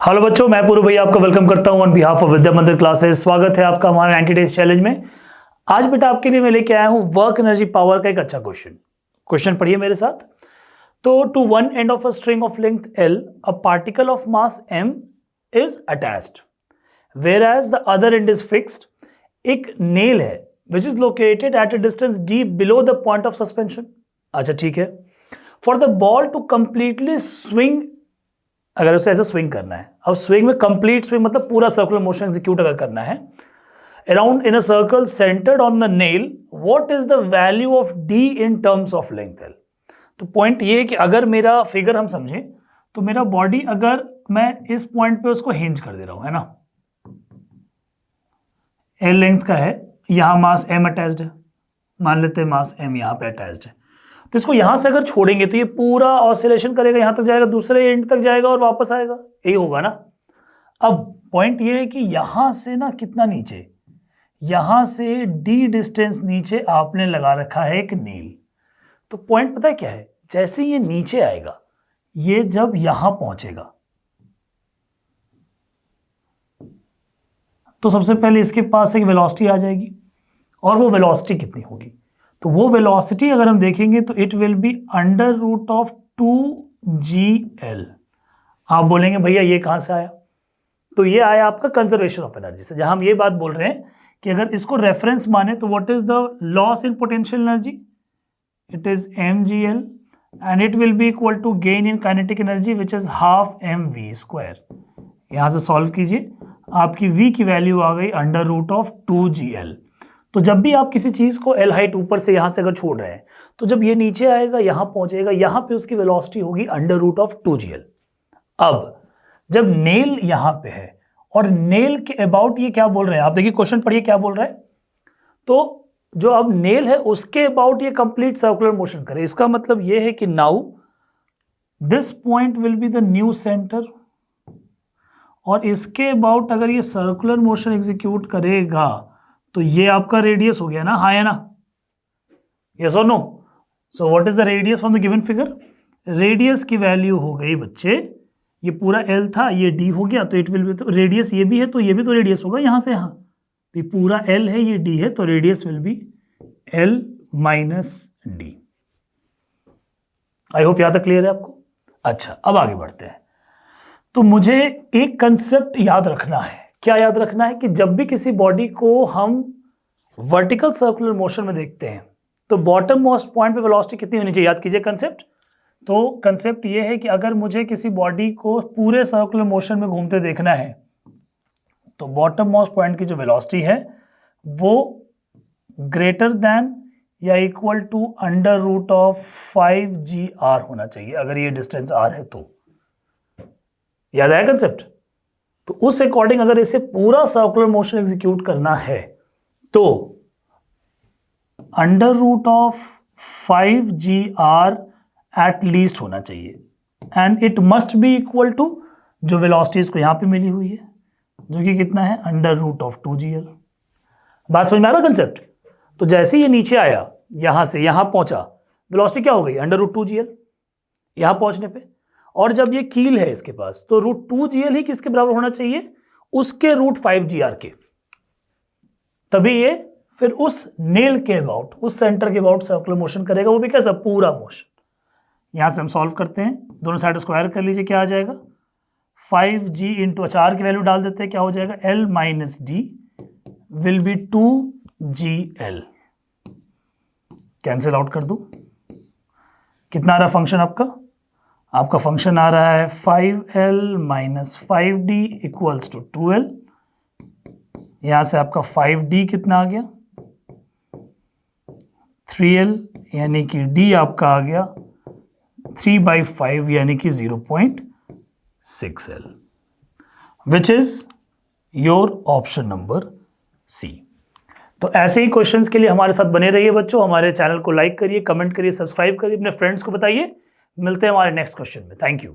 Hello बच्चों, मैं पूर्व भैया आपका वेलकम करता हूं ऑन बिहाफ ऑफ विद्या मंदिर क्लासेस। स्वागत है आपका हमारे 90 डेज चैलेंज में। आज बेटा आपके लिए मैं लेके आया हूं वर्क एनर्जी पावर का एक अच्छा क्वेश्चन पढ़िए मेरे साथ। तो to one end of a string of length L a particle of mass M is attached whereas the other end is fixed. एक नेल है which is located at a distance D below the point of suspension. अच्छा ठीक है। For the ball to completely swing, अगर उसे ऐसे swing करना है, अब स्विंग में कंप्लीट स्विंग मतलब पूरा सर्कुलर मोशन एग्जीक्यूट अगर करना है around in a circle centred on the nail, what is the value of D in terms of length L. तो पॉइंट ये है कि अगर मेरा फिगर हम समझें तो मेरा बॉडी अगर मैं इस पॉइंट पे उसको हिंज कर दे रहा हूं, है ना, एल लेंथ का है, यहां मास एम अटैच्ड है, मान लेते हैं मास एम यहां पे अटैच्ड है, तो इसको यहां से अगर छोड़ेंगे तो ये पूरा ऑसिलेशन करेगा, यहां तक जाएगा, दूसरे एंड तक जाएगा और वापस आएगा, यही होगा ना। अब पॉइंट ये है कि यहां से ना कितना नीचे, यहां से डी डिस्टेंस नीचे आपने लगा रखा है एक नील। तो पॉइंट पता है क्या है, जैसे ये नीचे आएगा, ये जब यहां पहुंचेगा तो सबसे पहले इसके पास एक वेलोसिटी आ जाएगी, और वो वेलोसिटी कितनी होगी, तो वो वेलोसिटी अगर हम देखेंगे तो it will be under root of 2gl। आप बोलेंगे भैया ये कहां से आया, तो ये आया आपका कंजर्वेशन ऑफ एनर्जी से, जहां हम ये बात बोल रहे हैं कि अगर इसको रेफरेंस माने तो what is the loss in potential energy, it is mgl and it will be equal to gain in kinetic energy which is half mv²। यहां से सॉल्व कीजिए, आपकी v की वैल्यू आ गई अंडर रूट ऑफ 2gl। तो जब भी आप किसी चीज को L हाइट ऊपर से यहां से अगर छोड़ रहे हैं तो जब ये नीचे आएगा यहां पहुंचेगा, यहां पे उसकी वेलोसिटी होगी अंडर रूट ऑफ 2gl। अब जब नेल यहां पे है और नेल के अबाउट ये क्या बोल रहे हैं, आप देखिए क्वेश्चन पढ़िए क्या बोल रहा है। तो जो अब नेल है उसके अबाउट ये कंप्लीट सर्कुलर मोशन करे, इसका मतलब ये है कि now this point will be the new centre, और इसके अबाउट अगर ये सर्कुलर मोशन एग्जीक्यूट करेगा तो ये आपका रेडियस हो गया ना, हाँ है ना, यस और no. So what is the radius from the given figure, radius की वैल्यू हो गई बच्चे, ये पूरा L था, ये D हो गया, तो इट विल बी, तो रेडियस ये भी है तो ये भी तो रेडियस होगा यहां से यहां, तो ये पूरा L है, ये D है, तो radius will be L minus D। I hope यहां तक क्लियर है आपको। अच्छा अब आगे बढ़ते हैं। तो मुझे एक कंसेप्ट याद रखना है, क्या याद रखना है कि जब भी किसी बॉडी को हम वर्टिकल सर्कुलर मोशन में देखते हैं तो बॉटम मोस्ट पॉइंट पे वेलोसिटी कितनी होनी चाहिए, याद कीजिए कंसेप्ट। तो कंसेप्ट ये है कि अगर मुझे किसी बॉडी को पूरे सर्कुलर मोशन में घूमते देखना है तो बॉटम मोस्ट पॉइंट की जो वेलोसिटी है वो ग्रेटर देन या equal to under root of 5gr होना चाहिए, अगर ये डिस्टेंस r है तो। याद आया कंसेप्ट। तो उस अकॉर्डिंग अगर इसे पूरा सर्कुलर मोशन एग्जीक्यूट करना है तो under root of 5gr at least होना चाहिए, and it must be equal to जो वेलोसिटी इसको यहां पे मिली हुई है जो कि कितना है अंडर रूट ऑफ 2gl। बात समझ में आ रहा कंसेप्ट। तो जैसे ये नीचे आया यहां से यहां पहुंचा, वेलोसिटी क्या हो गई अंडर रूट 2gl यहां पहुंचने पे, और जब ये कील है इसके पास तो रूट 2gl ही किसके बराबर होना चाहिए, उसके रूट 5gr के, तभी ये फिर उस नेल के अबाउट, उस सेंटर के अबाउट सर्कुलर मोशन करेगा, वो भी कैसा पूरा मोशन। यहां से हम सॉल्व करते हैं, दोनों साइड स्क्वायर कर लीजिए, क्या आ जाएगा 5g इंटू आर की वैल्यू डाल देते हैं, क्या हो जाएगा L minus D will be 2gl। Cancel out कर दूं, कितना आ रहा फंक्शन आपका, आपका फंक्शन आ रहा है 5L minus 5D equals to 2L। यहां से आपका 5D कितना आ गया 3L, यानी कि D आपका आ गया 3/5 यानी कि 0.6L, which is your option number C। तो ऐसे ही क्वेश्चंस के लिए हमारे साथ बने रहिए बच्चों, हमारे चैनल को लाइक करिए, कमेंट करिए, सब्सक्राइब करिए, अपने फ्रेंड्स को बताइए। मिलते हैं हमारे नेक्स्ट क्वेश्चन में। Thank you.